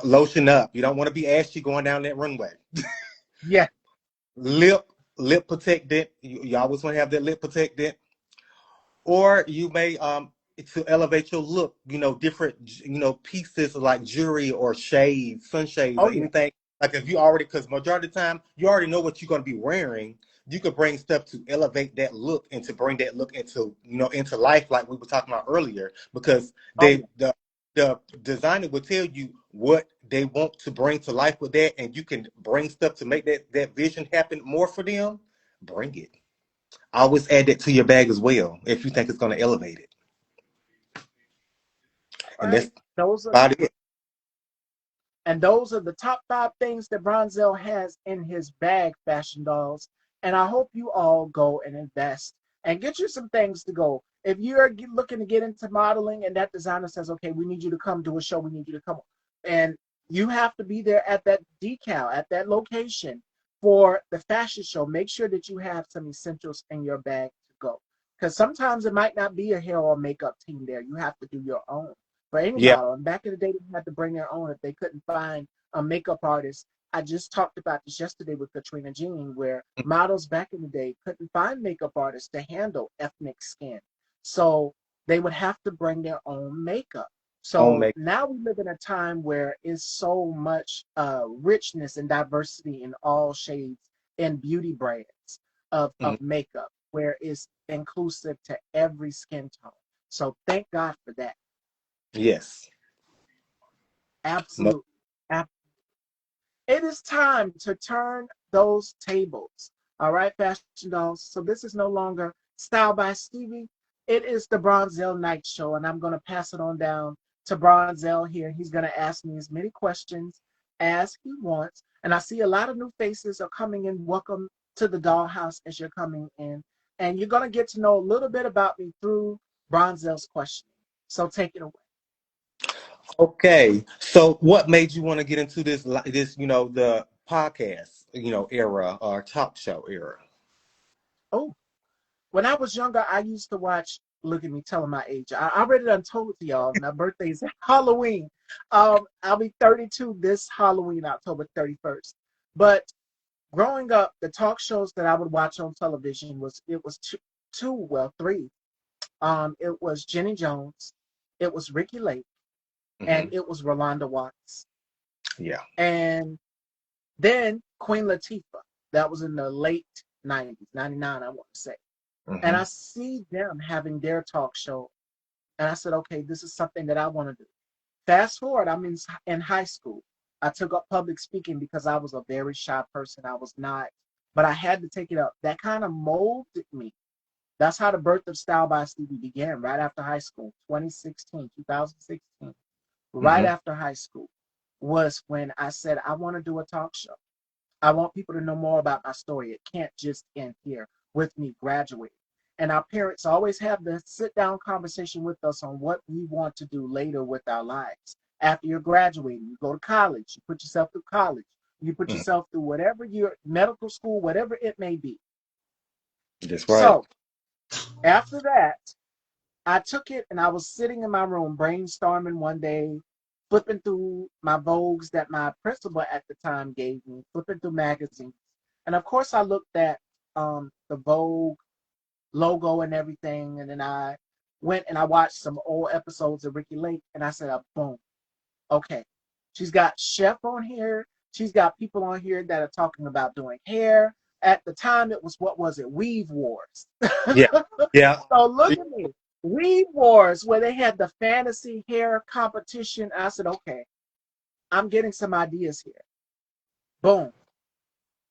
Lotion up. You don't want to be ashy going down that runway. Yeah. Lip, lip protectant. You always want to have that lip protectant. Or you may to elevate your look, different pieces like jewelry or shades, sunshades, Oh or yeah. anything. Like if you already, because majority of the time you already know what you're going to be wearing, you could bring stuff to elevate that look and to bring that look into life, like we were talking about earlier. Because Oh they yeah. the designer will tell you what they want to bring to life with that, and you can bring stuff to make that vision happen more for them. Bring it. Always add that to your bag as well if you think it's going to elevate it. All And right. that's Those are about it. the top five things that Bronzell has in his bag, Fashion Dolls. And I hope you all go and invest and get you some things to go. If you're looking to get into modeling and that designer says, okay, we need you to come do a show, we need you to come. And you have to be there at that decal, at that location for the fashion show. Make sure that you have some essentials in your bag to go. Because sometimes it might not be a hair or makeup team there. You have to do your own for any Yeah. model. And back in the day, they had to bring their own if they couldn't find a makeup artist. I just talked about this yesterday with Katrina Jean, where models back in the day couldn't find makeup artists to handle ethnic skin. So they would have to bring their own makeup. On So make. now we live in a time where it's so much richness and diversity in all shades in beauty brands Mhm. of makeup, where it's inclusive to every skin tone. So thank God for that. Yes. Mo- Absolutely. It is time to turn those tables. All right, Fashion Dolls. So this is no longer Style by Stevie. It is the Bronzell Night Show, and I'm going to pass it on down to Bronzell here. He's going to ask me as many questions as he wants. And I see a lot of new faces are coming in. Welcome to the dollhouse as you're coming in. And you're going to get to know a little bit about me through Bronzell's questioning. So take it away. Okay. So, what made you want to get into this, the podcast, era or talk show era? Oh, when I was younger, I used to watch. Look at me telling my age. I already done told to y'all. My birthday is Halloween. I'll be 32 this Halloween, October 31st. But growing up, the talk shows that I would watch on television was three. It was Jenny Jones. it was Ricky Lake, and Hmm. it was Rolanda Watts. Yeah. And then Queen Latifah. That was in the late 90s, 99, I want to say. And I Hmm. see them having their talk show. And I said, okay, this is something that I want to do. Fast forward, I'm in high school. I took up public speaking because I was a very shy person. I was not, but I had to take it up. That kind of molded me. That's how the birth of Style by Stevie began, right after high school, 2016. Right Hmm. after high school was when I said, I want to do a talk show. I want people to know more about my story. It can't just end here with me graduating. And our parents always have the sit down conversation with us on what we want to do later with our lives. After you're graduating, you go to college, you put yourself through college, you put Hmm. yourself through whatever your medical school, whatever it may be. That's right. So after that, I took it and I was sitting in my room brainstorming one day, flipping through my Vogues that my principal at the time gave me, flipping through magazines. And of course, I looked at the Vogue logo and everything. And then I went and I watched some old episodes of Ricky Lake. And I said, boom, okay. She's got chef on here. She's got people on here that are talking about doing hair. At the time, it was, what was it? Weave Wars. Yeah. Yeah. So look at me. Weave Wars, where they had the fantasy hair competition. I said, okay, I'm getting some ideas here. Boom.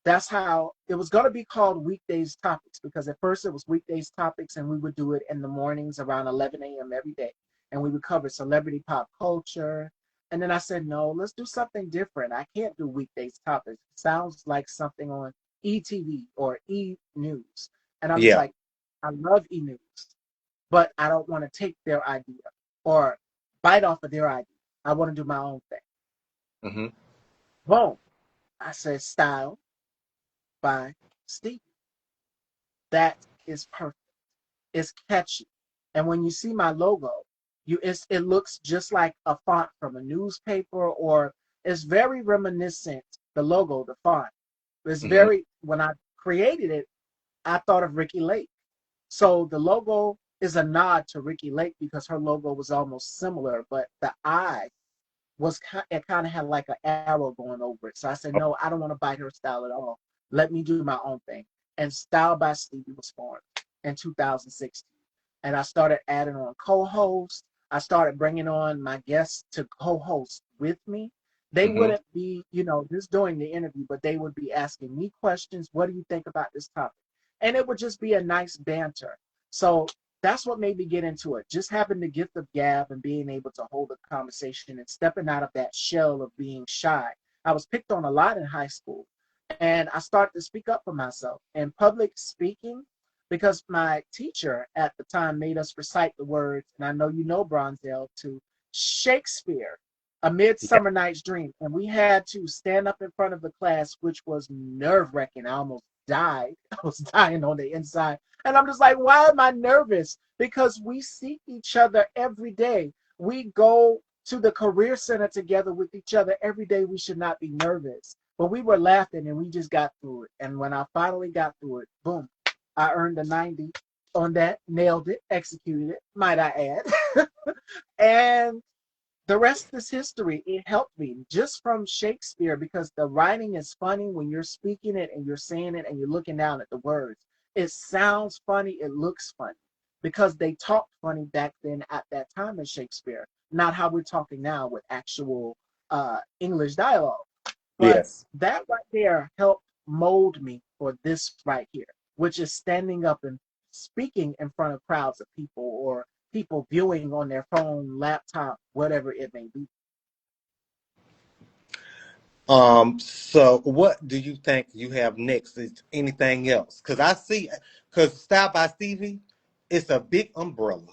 That's how it was going to be called Weekdays Topics, because at first it was Weekdays Topics and we would do it in the mornings around 11 a.m. every day. And we would cover celebrity pop culture. And then I said, no, let's do something different. I can't do Weekdays Topics. It sounds like something on ETV or E News. And I'm just Yeah. like, I love E News, but I don't want to take their idea or bite off of their idea. I want to do my own thing. Hmm. Boom. I said, Style by Steve. That is perfect. It's catchy. And when you see my logo, it looks just like a font from a newspaper, or it's very reminiscent, the logo, the font. It's Hmm. very, when I created it, I thought of Ricky Lake. So the logo is a nod to Ricky Lake because her logo was almost similar, but the eye was it kind of had like an arrow going over it. So I said, no, I don't want to bite her style at all. Let me do my own thing. And Style by Stevie was formed in 2016. And I started adding on co-hosts. I started bringing on my guests to co-host with me. They Hmm. wouldn't be, just doing the interview, but they would be asking me questions. What do you think about this topic? And it would just be a nice banter. So that's what made me get into it. Just having the gift of gab and being able to hold a conversation and stepping out of that shell of being shy. I was picked on a lot in high school, and I started to speak up for myself. And public speaking, because my teacher at the time made us recite the words, and I know you know Bronzell, to Shakespeare, A Yeah. Midsummer Night's Dream. And we had to stand up in front of the class, which was nerve wracking. I almost died. I was dying on the inside. And I'm just like, why am I nervous? Because we see each other every day. We go to the career center together with each other every day. We should not be nervous. But we were laughing and we just got through it. And when I finally got through it, boom, I earned a 90 on that, nailed it, executed it, might I add. And the rest is history. It helped me just from Shakespeare because the writing is funny when you're speaking it and you're saying it and you're looking down at the words. It sounds funny, it looks funny because they talked funny back then at that time in Shakespeare, not how we're talking now with actual English dialogue. But Yes. that right there helped mold me for this right here, which is standing up and speaking in front of crowds of people or people viewing on their phone, laptop, whatever it may be. So what do you think you have next? Is anything else? Because I see, because Style by Stevie, it's a big umbrella.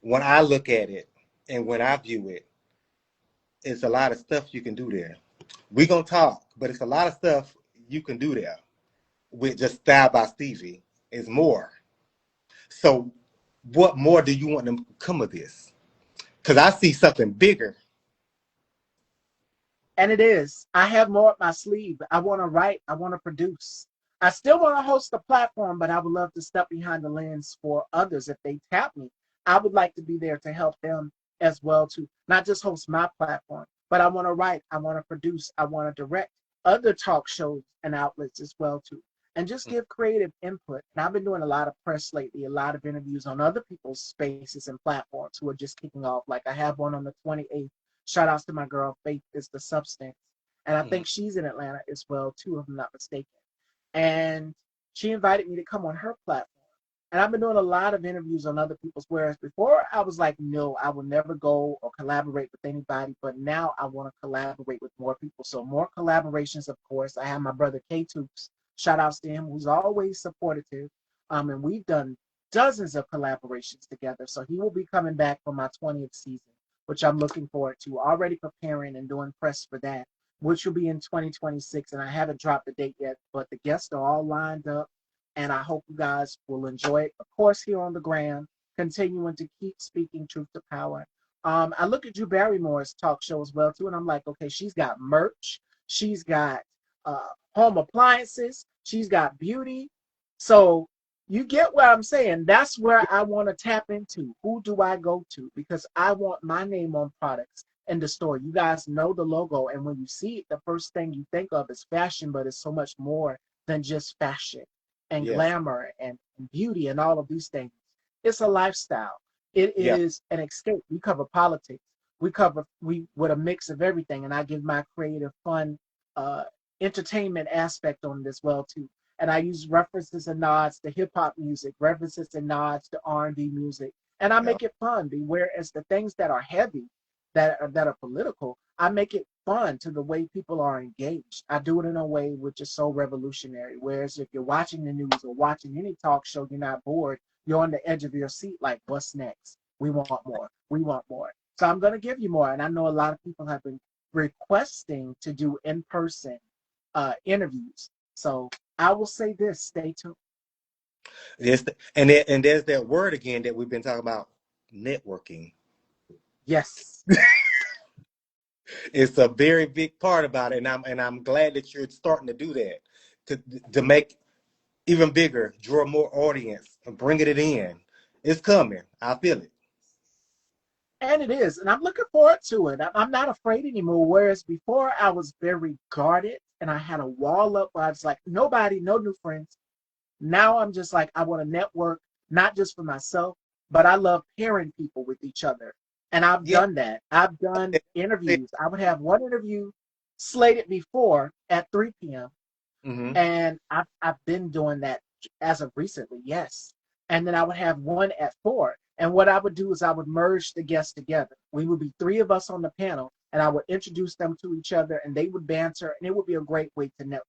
When I look at it and when I view it, it's a lot of stuff you can do there. We gonna talk, but it's a lot of stuff you can do there with just Style by Stevie. Is more. So, what more do you want to come of this? Because I see something bigger. And it is. I have more up my sleeve. I want to write. I want to produce. I still want to host a platform, but I would love to step behind the lens for others if they tap me. I would like to be there to help them as well too. Not just host my platform, but I want to write, I want to produce, I want to direct other talk shows and outlets as well too, and just give creative input. And I've been doing a lot of press lately, a lot of interviews on other people's spaces and platforms who are just kicking off. Like I have one on the 28th. Shout outs to my girl Faith is the Substance, and I Mhm. think she's in Atlanta as well too, if I'm not mistaken. And she invited me to come on her platform. And I've been doing a lot of interviews on other people's. Whereas before I was like, no, I will never go or collaborate with anybody. But now I want to collaborate with more people. So more collaborations, of course. I have my brother K Toops. Shout outs to him, who's always supportive. And we've done dozens of collaborations together. So he will be coming back for my 20th season, which I'm looking forward to. Already preparing and doing press for that, which will be in 2026. And I haven't dropped the date yet, but the guests are all lined up, and I hope you guys will enjoy it. Of course, here on the gram, continuing to keep speaking truth to power. I look at Drew Barrymore's talk show as well too, and I'm like, okay, she's got merch, she's got uh, home appliances, she's got beauty. So you get what I'm saying. That's where I want to tap into. Who do I go to? Because I want my name on products in the store. You guys know the logo, and when you see it, the first thing you think of is fashion, but it's so much more than just fashion and Yes. glamour and beauty and all of these things. It's a lifestyle. It Yeah. is an escape. We cover politics. We with a mix of everything, and I give my creative, fun, uh, entertainment aspect on it as well too. And I use references and nods to hip hop music, references and nods to R&B music, and I Yeah. make it fun. Whereas the things that are heavy, that are political, I make it fun to the way people are engaged. I do it in a way which is so revolutionary. Whereas if you're watching the news or watching any talk show, you're not bored. You're on the edge of your seat, like, what's next? We want more. We want more. So I'm going to give you more. And I know a lot of people have been requesting to do in person interviews. So I will say this: stay tuned. And there's that word again that we've been talking about, networking. Yes, It's a very big part about it, and I'm glad that you're starting to do that to to make even bigger, draw more audience, and bringing it in. It's coming. I feel it. and it is. And I'm looking forward to it. I'm not afraid anymore. Whereas before I was very guarded and I had a wall up where I was like, nobody, no new friends. Now I'm just like, I want to network, not just for myself, but I love pairing people with each other. And I've Yeah. done that. I've done interviews. I would have one interview slated before at 3 p.m. Mm-hmm. And I've been doing that as of recently, yes. And then I would have one at 4. And what I would do is I would merge the guests together. We would be three of us on the panel, and I would introduce them to each other, and they would banter, and it would be a great way to network.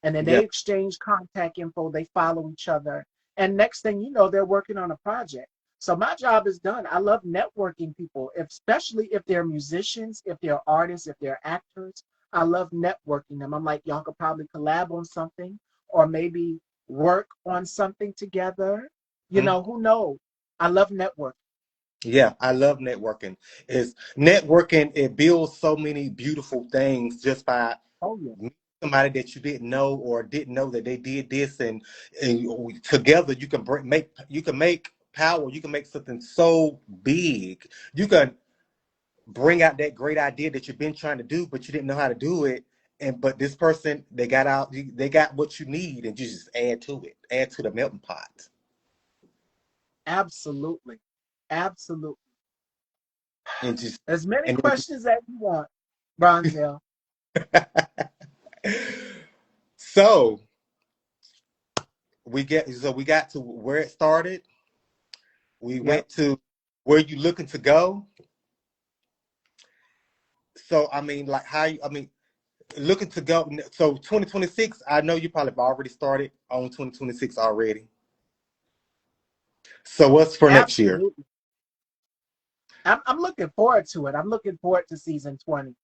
And then Yeah. they exchange contact info, they follow each other, and next thing you know, they're working on a project. So my job is done. I love networking people, especially if they're musicians, if they're artists, if they're actors. I love networking them. I'm like, y'all could probably collab on something or maybe work on something together. You Mhm. know, who knows? I love networking. Yeah, I love networking. Is networking, it builds so many beautiful things just by Oh, yeah. meeting somebody that you didn't know or didn't know that they did this, and together you can make power. You can make something so big. You can bring out that great idea that you've been trying to do, but you didn't know how to do it. And but this person, they got what you need, and you just add to the melting pot. Absolutely. Absolutely. And just As many and questions as you want, Bronzell. so we got to where it started. We Yep. went to where you looking to go. So I mean, like I mean, looking to go. So 2026. I know you probably have already started on 2026 already. So what's for next year? Absolutely. I'm looking forward to it. I'm looking forward to season 20.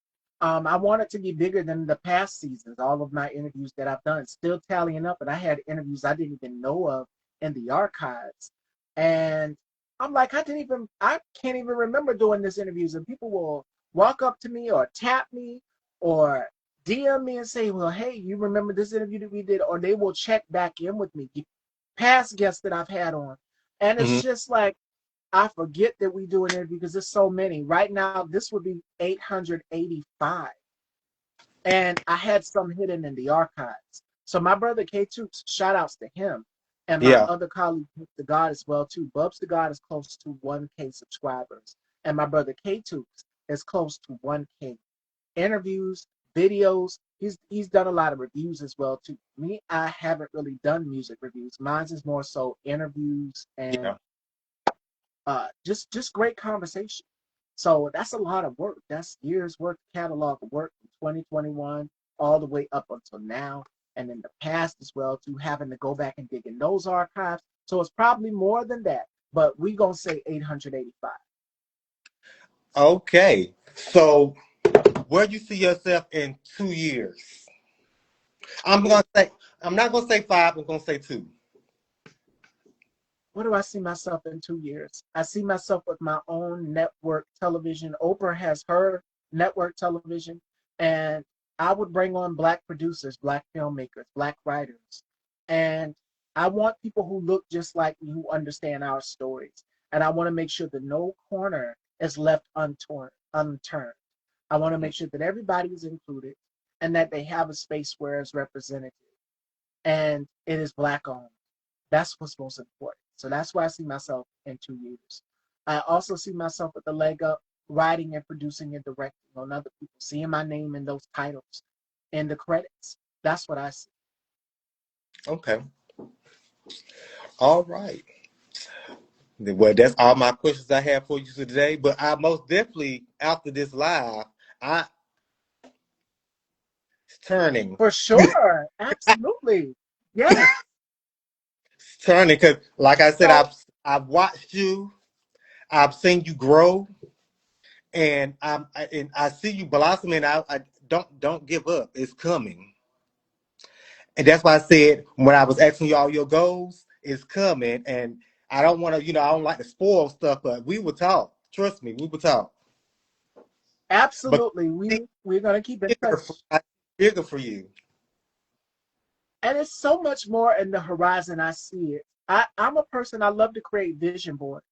I want it to be bigger than the past seasons. All of my interviews that I've done still tallying up, and I had interviews I didn't even know of in the archives. And I'm like, I can't even remember doing this interviews. And people will walk up to me or tap me or DM me and say, well, hey, you remember this interview that we did? Or they will check back in with me, past guests that I've had on. And it's Hmm. just like, I forget that we do an interview because there's so many. Right now, this would be 885. And I had some hidden in the archives. So my brother K2, shout outs to him. And my Yeah, other colleague, the God as well too. Bubs the God is close to 1K subscribers. And my brother K2 is close to 1K. Interviews, videos. He's done a lot of reviews as well too. Me, I haven't really done music reviews. Mine's is more so interviews and yeah. just great conversation. So that's a lot of work. That's years worth of catalog of work from 2021 all the way up until now, and in the past as well too, having to go back and dig in those archives. So it's probably more than that, but we gonna say 885. Okay. So where do you see yourself in 2 years? I'm Ooh, gonna say I'm not gonna say five, I'm gonna say two. where do I see myself in 2 years? I see myself with my own network television. Oprah has her network television, and I would bring on black producers, black filmmakers, black writers. And I want people who look just like me, who understand our stories. And I want to make sure that no corner is left unturned. I want to make sure that everybody is included and that they have a space where it's represented and it is black owned. That's what's most important. So that's where I see myself in 2 years. I also see myself with the leg up, writing and producing and directing on other people, seeing my name in those titles, in the credits. That's what I see. Okay. All right. Well, that's all my questions I have for you today. But I most definitely, after this live, I it's turning. For sure. Absolutely. Yes. It's turning because, like I said, So I've watched you, I've seen you grow, and I see you blossoming. I don't give up. It's coming. And that's why I said when I was asking you all your goals, it's coming. And I don't want to, I don't like to spoil stuff, but we will talk. Trust me, we will talk. But absolutely. I see We're gonna keep in bigger for, touch. I see bigger for you. And it's so much more in the horizon. I see it. I'm a person, I love to create vision boards.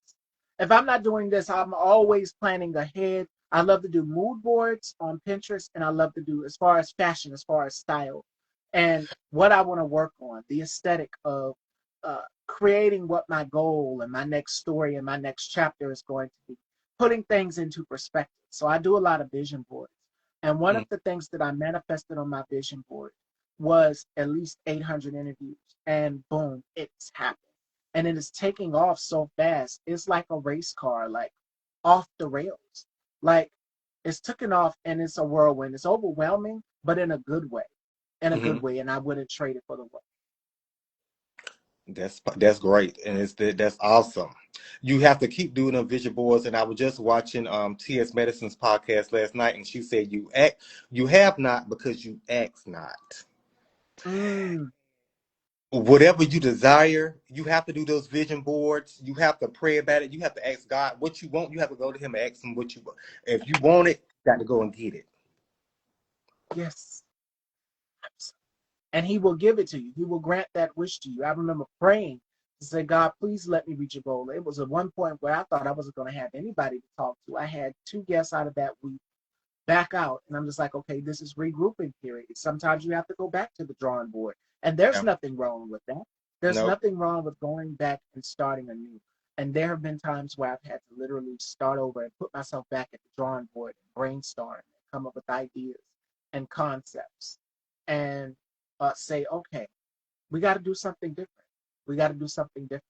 If I'm not doing this, I'm always planning ahead. I love to do mood boards on Pinterest, and I love to do as far as fashion, as far as style, and what I want to work on, the aesthetic of creating what my goal and my next story and my next chapter is going to be, putting things into perspective. So I do a lot of vision boards. And one Mm, of the things that I manifested on my vision board was at least 800 interviews. And boom, it's happened. And it is taking off so fast. It's like a race car, like off the rails. Like it's taken off and it's a whirlwind. It's overwhelming, but in a good way. In a good hmm way. And I wouldn't trade it for the world. That's great, and that's awesome. You have to keep doing them vision boards. And I was just watching T.S. Medicine's podcast last night, and she said you have not because you ask not. Mm, Whatever you desire, you have to do those vision boards. You have to pray about it. You have to ask God what you want. You have to go to Him and ask Him what you want. If you want it, you got to go and get it. yes. And he will give it to you. He will grant that wish to you. I remember praying to say, God, please let me reach a goal. It was at one point where I thought I wasn't going to have anybody to talk to. I had two guests out of that week back out. And I'm just like, okay, this is regrouping period. Sometimes you have to go back to the drawing board. And there's Yeah. nothing wrong with that. There's No. nothing wrong with going back and starting anew. And there have been times where I've had to literally start over and put myself back at the drawing board and brainstorm and come up with ideas and concepts and say, okay, we got to do something different. We got to do something different.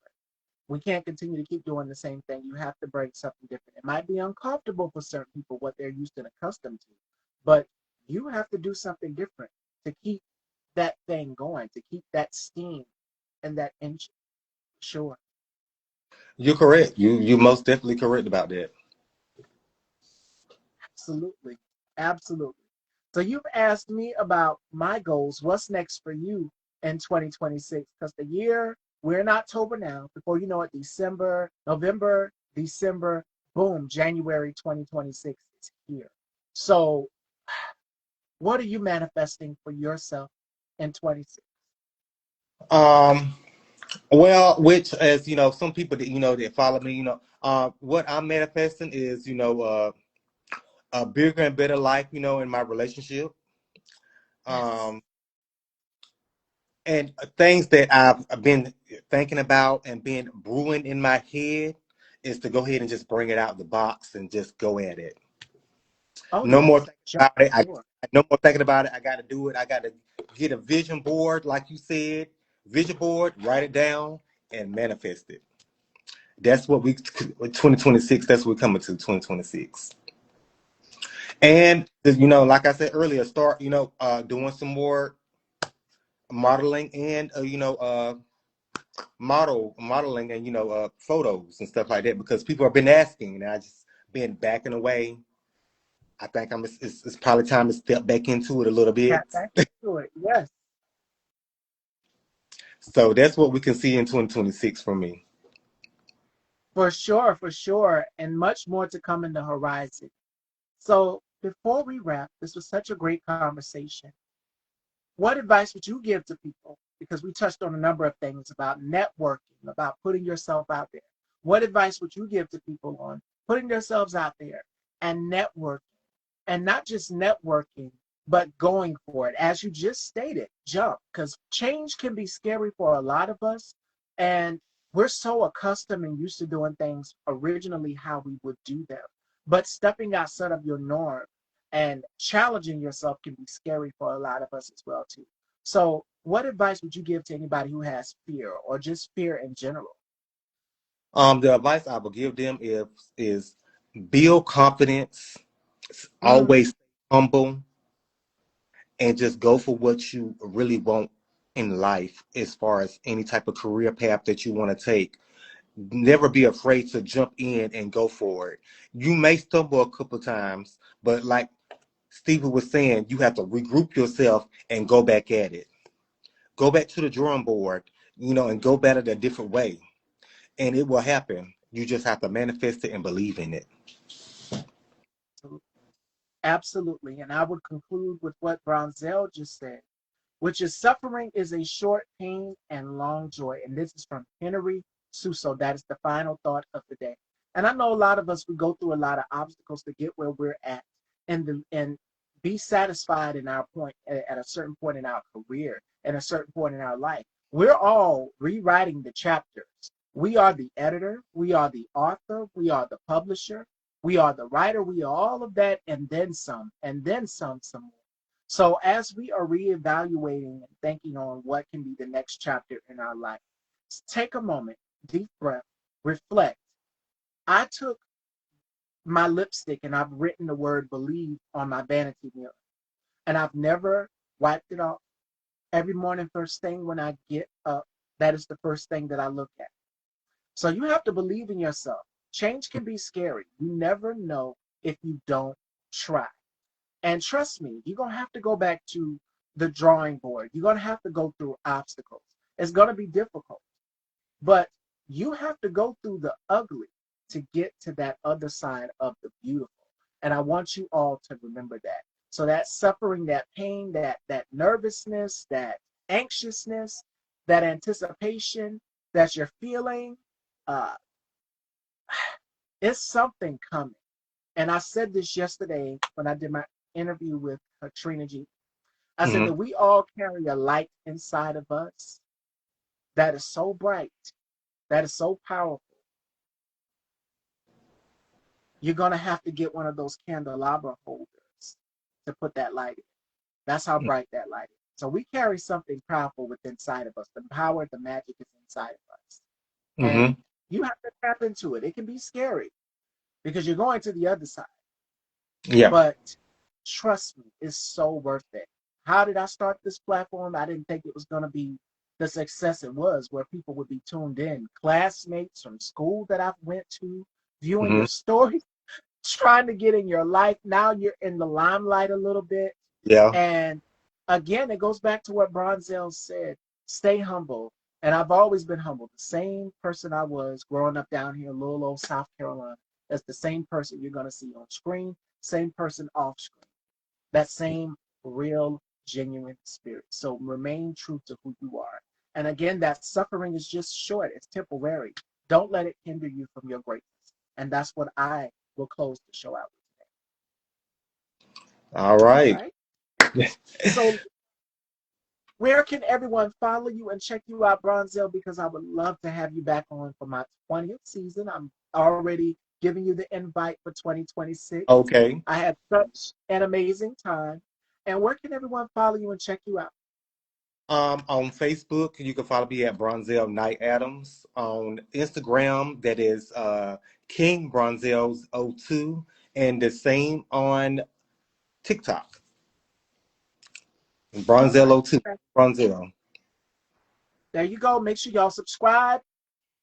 We can't continue to keep doing the same thing. You have to bring something different. It might be uncomfortable for certain people, what they're used and accustomed to, but you have to do something different to keep that thing going, to keep that steam and that engine. Sure. You're correct. You most definitely correct about that. Absolutely. Absolutely. So you've asked me about my goals. What's next for you in 2026? Because the year, we're in October now. Before you know it, December, November, December, boom, January 2026 is here. So what are you manifesting for yourself in 26? Um, Well, which as you know, some people that that follow me, what I'm manifesting is a bigger and better life, in my relationship. Yes. Um, and things that I've been thinking about and been brewing in my head is to go ahead and just bring it out the box and just go at it. Oh No more yes. thinking Jump about it. forward. No more thinking about it. I got to do it. I got to get a vision board, like you said, vision board, write it down, and manifest it. That's what we 2026. That's what we're coming to 2026. And like I said earlier, start doing some more modeling and modeling and photos and stuff like that because people have been asking and I just been backing away. I think it's probably time to step back into it a little Tap bit. back into it. Yes. So that's what we can see in 2026 for me. For sure, for sure. And much more to come in the horizon. So before we wrap, this was such a great conversation. What advice would you give to people? Because we touched on a number of things about networking, about putting yourself out there. What advice would you give to people on putting themselves out there and networking? And not just networking, but going for it. As you just stated, jump, because change can be scary for a lot of us. And we're so accustomed and used to doing things originally how we would do them. But stepping outside of your norm and challenging yourself can be scary for a lot of us as well too. So, what advice would you give to anybody who has fear or just fear in general? The advice I would give them is build confidence, Mm, always humble, and just go for what you really want in life as far as any type of career path that you want to take. Never be afraid to jump in and go for it. You may stumble a couple times, but like Stevie was saying, you have to regroup yourself and go back at it. Go back to the drawing board, and go at it a different way. And it will happen. You just have to manifest it and believe in it. absolutely. And I would conclude with what Bronzell just said, which is suffering is a short pain and long joy. And this is from Henry Suso. That is the final thought of the day. And I know a lot of us, we go through a lot of obstacles to get where we're at and be satisfied in our point at a certain point in our career, at a certain point in our life. We're all rewriting the chapters. We are the editor, we are the author, we are the publisher, we are the writer, we are all of that, and then some more. So as we are reevaluating and thinking on what can be the next chapter in our life, take a moment, deep breath, reflect. I took my lipstick and I've written the word believe on my vanity mirror, and I've never wiped it off. Every morning, first thing when I get up, that is the first thing that I look at. So you have to believe in yourself. Change can be scary. You never know if you don't try. And trust me, you're going to have to go back to the drawing board. You're going to have to go through obstacles. It's going to be difficult, but you have to go through the ugly to get to that other side of the beautiful. And I want you all to remember that. So that suffering, that pain, that nervousness, that anxiousness, that anticipation that you're feeling, uh, it's something coming. And I said this yesterday when I did my interview with Katrina G. I said Hmm. that we all carry a light inside of us that is so bright, that is so powerful. You're going to have to get one of those candelabra holders to put that light in. That's how bright that light is. So we carry something powerful within inside of us. The power, the magic is inside of us. And Hmm. you have to tap into it. It can be scary because you're going to the other side. Yeah. But trust me, it's so worth it. How did I start this platform? I didn't think it was going to be the success it was, where people would be tuned in. Classmates from school that I've went to, viewing Hmm. your stories, trying to get in your life. Now you're in the limelight a little bit. Yeah. And again, it goes back to what Bronzell said, stay humble. And I've always been humble. The same person I was growing up down here in little old South Carolina, that's the same person you're going to see on screen, same person off screen. That same real, genuine spirit. So remain true to who you are. And again, that suffering is just short, it's temporary. Don't let it hinder you from your greatness. And that's what I will close the show out All with. All right. right. So where can everyone follow you and check you out, Bronzell? Because I would love to have you back on for my 20th season. I'm already giving you the invite for 2026. Okay. I had such an amazing time. And where can everyone follow you and check you out? On Facebook, you can follow me at Bronzell Knight Adams. On Instagram, that is King Bronzells 02, and the same on TikTok. All right. Bronzell 02. Bronzell. There you go. Make sure y'all subscribe.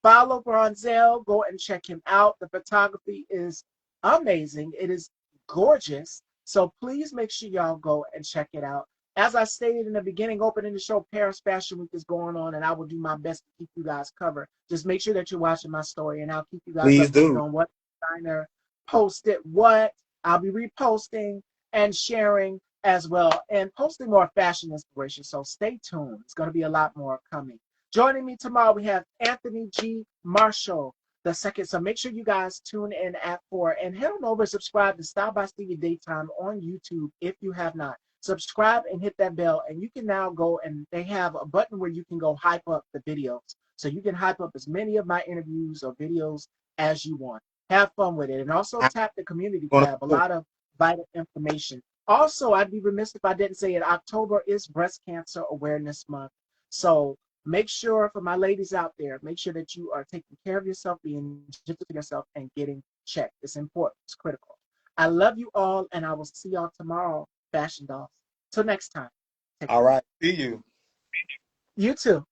Follow Bronzell. Go and check him out. The photography is amazing. It is gorgeous. So please make sure y'all go and check it out. As I stated in the beginning, opening the show, Paris Fashion Week is going on, and I will do my best to keep you guys covered. Just make sure that you're watching my story, and I'll keep you guys Please updated do. on what designer posted what. I'll be reposting and sharing as well, and posting more fashion inspiration. So stay tuned. It's going to be a lot more coming. Joining me tomorrow, we have Anthony G. Marshall the second. So make sure you guys tune in at 4 and head on over and subscribe to Style by Stevie Daytime on YouTube if you have not. Subscribe and hit that bell, and you can now go and they have a button where you can go hype up the videos. So you can hype up as many of my interviews or videos as you want. Have fun with it. And also I'm tap the community gonna tab, a lot of vital information. Also, I'd be remiss if I didn't say it. October is Breast Cancer Awareness Month. So make sure, for my ladies out there, make sure that you are taking care of yourself, being gentle to yourself, and getting checked. It's important. It's critical. I love you all, and I will see y'all tomorrow, Fashion Dolls. Till next time, take All care. right. See you. You too.